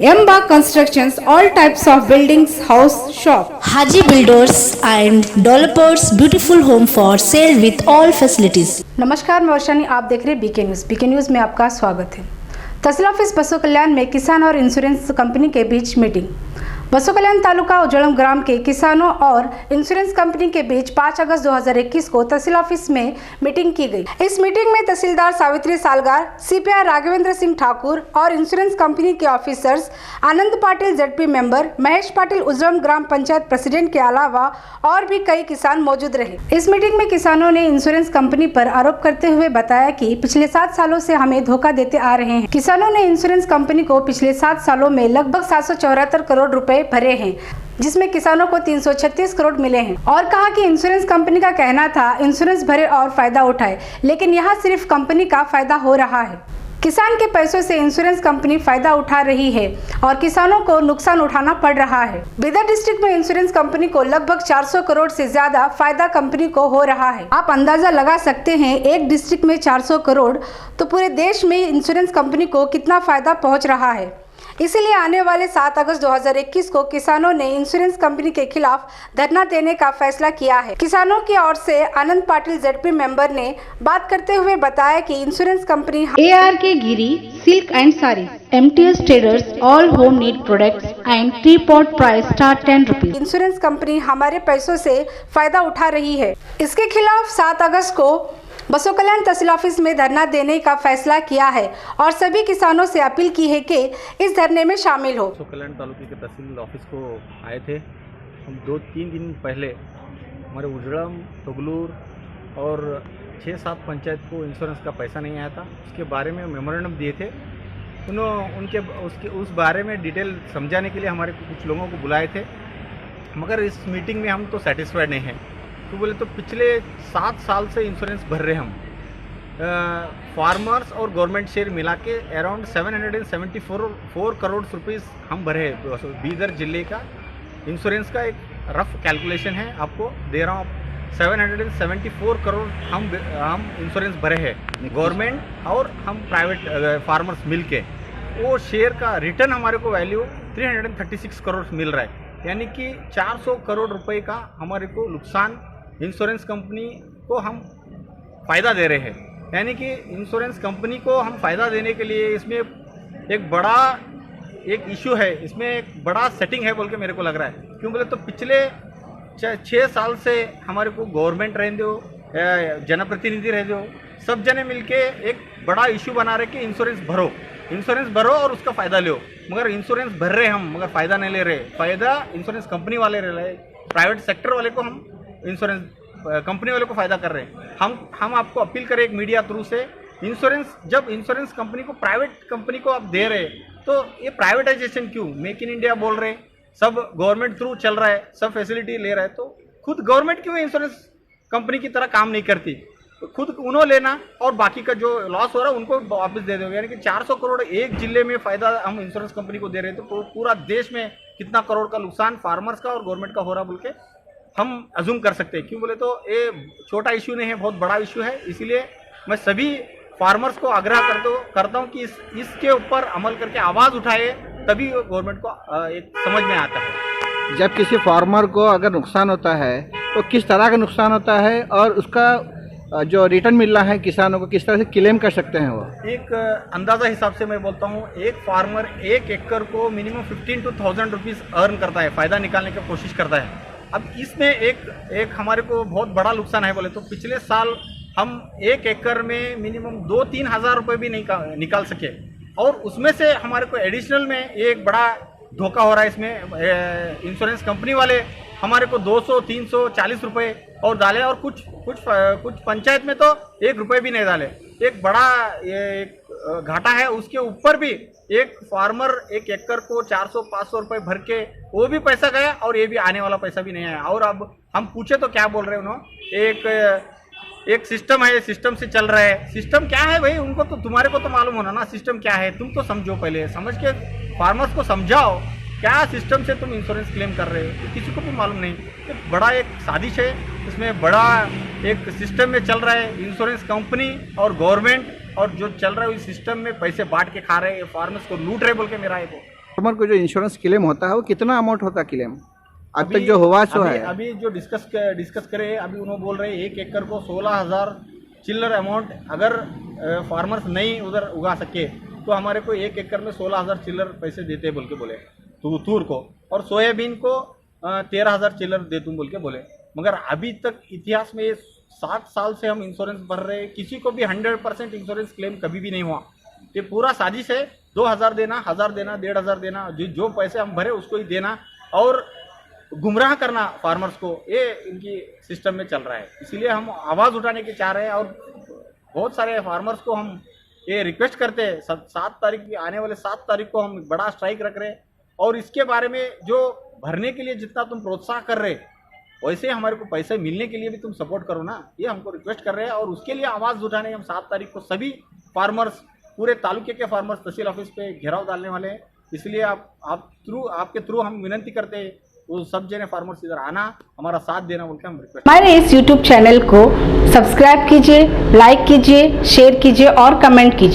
Emba Constructions, all types of buildings, house, shop. Haji Builders and Developers, beautiful home for sale with all facilities. नमस्कार, मैं वर्षानी, आप देख रहे हैं BK news. BK news में आपका स्वागत है। तहसील ऑफिस बसों कल्याण में किसान और इंश्योरेंस कंपनी के बीच मीटिंग। बसों कल्याण तालुका उजड़म ग्राम के किसानों और इंश्योरेंस कंपनी के बीच 5 अगस्त 2021 को तहसील ऑफिस में मीटिंग की गई। इस मीटिंग में तहसीलदार सावित्री सालगार, सीपीआर राघवेंद्र सिंह ठाकुर और इंश्योरेंस कंपनी के ऑफिसर्स आनंद पाटिल जेडपी मेंबर, महेश पाटिल उजड़म ग्राम पंचायत प्रेसिडेंट के अलावा और भी कई किसान मौजूद रहे। इस मीटिंग में किसानों ने इंश्योरेंस कंपनी पर आरोप करते हुए बताया कि पिछले 7 सालों से हमें धोखा देते आ रहे हैं। किसानों ने इंश्योरेंस कंपनी को पिछले 7 सालों में लगभग 774 करोड़ रुपए भरे हैं, जिसमें किसानों को 336 करोड़ मिले हैं, और कहा कि इंश्योरेंस कंपनी का कहना था इंश्योरेंस भरे और फायदा उठाए, लेकिन यहाँ सिर्फ कंपनी का फायदा हो रहा है। किसान के पैसों से इंश्योरेंस कंपनी फायदा उठा रही है और किसानों को नुकसान उठाना पड़ रहा है। बिदर डिस्ट्रिक्ट में इंश्योरेंस कंपनी को लगभग 400 करोड़ से ज्यादा फायदा कंपनी को हो रहा है। आप अंदाजा लगा सकते हैं, एक डिस्ट्रिक्ट में 400 करोड़ तो पूरे देश में इंश्योरेंस कंपनी को कितना फायदा पहुंच रहा है। इसीलिए आने वाले 7 अगस्त 2021 को किसानों ने इंश्योरेंस कंपनी के खिलाफ धरना देने का फैसला किया है। किसानों की ओर से आनंद पाटिल जेडपी मेंबर ने बात करते हुए बताया कि insurance company ARK Giri silk and sari, MTS traders, all home need products and T pot price start 10 rupees. Insurance company हमारे पैसों से फायदा उठा रही है। इसके खिलाफ 7 अगस्त को बसों कल्याण तहसील ऑफिस में धरना देने का फैसला किया है और सभी किसानों से अपील की है कि इस धरने में शामिल हो। बसों कल्याण तालुके के तहसील ऑफिस को आए थे हम 2-3 दिन पहले। हमारे उजड़म, तगलूर और 6-7 पंचायत को इंश्योरेंस का पैसा नहीं आया था, उसके बारे में मेमोरेंडम दिए थे। उस बारे में डिटेल समझाने के लिए हमारे कुछ लोगों को बुलाए थे, मगर इस मीटिंग में हम तो सेटिस्फाइड नहीं हैं। तो बोले तो पिछले 7 साल से इंश्योरेंस भर रहे हम, फार्मर्स और गवर्नमेंट शेयर मिला के अराउंड 774 करोड़ रुपीस हम भरे हैं। बीदर जिले का इंश्योरेंस का एक रफ कैलकुलेशन है, आपको दे रहा हूँ। 774 करोड़ हम इंश्योरेंस भरे हैं, गवर्नमेंट और हम प्राइवेट फार्मर्स मिल के। वो शेयर का रिटर्न हमारे को वैल्यू 336 करोड़ मिल रहा है, यानी कि 400 करोड़ रुपए का हमारे को नुकसान इंश्योरेंस कंपनी को हम फ़ायदा दे रहे हैं। यानी कि इंश्योरेंस कंपनी को हम फ़ायदा देने के लिए इसमें एक बड़ा इशू है, इसमें एक बड़ा सेटिंग है बोल के मेरे को लग रहा है। क्यों बोले तो पिछले 6 साल से हमारे को गवर्नमेंट रह दो, जनप्रतिनिधि रह दो, सब जने मिलके एक बड़ा इशू बना रहे कि इंश्योरेंस भरो और उसका फ़ायदा लो। मगर इंश्योरेंस भर रहे हम, मगर फ़ायदा नहीं ले रहे। फ़ायदा इंश्योरेंस कंपनी वाले ले रहे, प्राइवेट सेक्टर वाले को हम इंश्योरेंस कंपनी वाले को फ़ायदा कर रहे हैं। हम आपको अपील करें एक मीडिया थ्रू से, जब इंश्योरेंस कंपनी को प्राइवेट कंपनी को आप दे रहे तो ये प्राइवेटाइजेशन क्यों? मेक इन इंडिया बोल रहे, सब गवर्नमेंट थ्रू चल रहा है, सब फैसिलिटी ले रहा है, तो खुद गवर्नमेंट क्यों इंश्योरेंस कंपनी की तरह काम नहीं करती? तो खुद उन्होंने लेना और बाकी का जो लॉस हो रहा है उनको वापस दे दोगे। यानी कि 400 करोड़ एक जिले में फ़ायदा हम इंश्योरेंस कंपनी को दे रहे हैं, तो पूरा देश में कितना करोड़ का नुकसान फार्मर्स का और गवर्नमेंट का हो रहा बोल के हम अज्यूम कर सकते हैं। क्यों बोले तो ये छोटा इशू नहीं है, बहुत बड़ा इशू है। इसीलिए मैं सभी फार्मर्स को आग्रह करता हूँ कि इसके ऊपर अमल करके आवाज़ उठाए, तभी गवर्नमेंट को एक समझ में आता है। जब किसी फार्मर को अगर नुकसान होता है तो किस तरह का नुकसान होता है और उसका जो रिटर्न मिल रहा है किसानों को किस तरह से क्लेम कर सकते हैं? वो एक अंदाज़ा हिसाब से मैं बोलता हूँ, एक फार्मर 1 एकड़ को मिनिमम 15 to 1000 रुपीज़ अर्न करता है, फ़ायदा निकालने की कोशिश करता है। अब इसमें एक हमारे को बहुत बड़ा नुकसान है बोले तो पिछले साल हम 1 एकड़ में मिनिमम 2-3 हज़ार रुपये भी नहीं निकाल सके, और उसमें से हमारे को एडिशनल में एक बड़ा धोखा हो रहा है। इसमें इंश्योरेंस कंपनी वाले हमारे को 200-340 रुपये और डाले, और कुछ पंचायत में तो 1 रुपये भी नहीं डाले। एक बड़ा एक घाटा है। उसके ऊपर भी एक फार्मर 1 एकड़ को 400-500 रुपये भर के वो भी पैसा गया, और ये भी आने वाला पैसा भी नहीं आया। और अब हम पूछे तो क्या बोल रहे हैं उन्होंने, एक सिस्टम है, सिस्टम से चल रहा है। सिस्टम क्या है भाई, उनको तो तुम्हारे को तो मालूम होना ना सिस्टम क्या है। तुम तो समझो, पहले समझ के फार्मर्स को समझाओ क्या सिस्टम से तुम इंश्योरेंस क्लेम कर रहे हो, तो किसी को भी मालूम नहीं। तो बड़ा एक साजिश है, इसमें बड़ा एक सिस्टम में चल रहा है इंश्योरेंस कंपनी और गवर्नमेंट, और जो चल रहा है उस सिस्टम में पैसे बांट के खा रहे हैं, फार्मर्स को लूट रहे बोल के मेरा एक फार्मर को जो इंश्योरेंस क्लेम होता है वो कितना अमाउंट होता है क्लेम अब तक जो हुआ सो है? अभी जो डिस्कस करे, अभी उन्होंने बोल रहे 1 एकड़ को 16,000 चिल्लर अमाउंट अगर फार्मर्स नहीं उधर उगा सके तो हमारे को 1 एकड़ में 16,000 चिल्लर पैसे देते बोल के बोले तूर को, और सोयाबीन को 13,000 चिल्लर दे तुम बोल के बोले। मगर अभी तक इतिहास में 60 साल से हम इंश्योरेंस भर रहे हैं, किसी को भी 100% इंश्योरेंस क्लेम कभी भी नहीं हुआ। ये पूरा साजिश है, 2,000 देना, 1,000 देना, 1,500 देना, जो पैसे हम भरे उसको ही देना और गुमराह करना फार्मर्स को, ये इनकी सिस्टम में चल रहा है। इसीलिए हम आवाज़ उठाने की चाह रहे हैं और बहुत सारे फार्मर्स को हम ये रिक्वेस्ट करते हैं। 7 तारीख की आने वाले 7 तारीख को हम बड़ा स्ट्राइक रख रहे हैं और इसके बारे में जो भरने के लिए जितना तुम प्रोत्साहन कर रहे वैसे हमारे को पैसे मिलने के लिए भी तुम सपोर्ट करो ना, ये हमको रिक्वेस्ट कर रहे हैं। और उसके लिए आवाज़ उठाने हम 7 तारीख को सभी फार्मर्स, पूरे तालुके के फार्मर्स तहसील ऑफिस पे घेराव डालने वाले हैं। इसलिए आपके थ्रू हम विनती करते हैं वो सब जने फार्मर्स इधर आना, हमारा साथ देना बोलकर हम रिक्वेस्ट। हमारे इस YouTube चैनल को सब्सक्राइब कीजिए, लाइक कीजिए, शेयर कीजिए और कमेंट कीजिए।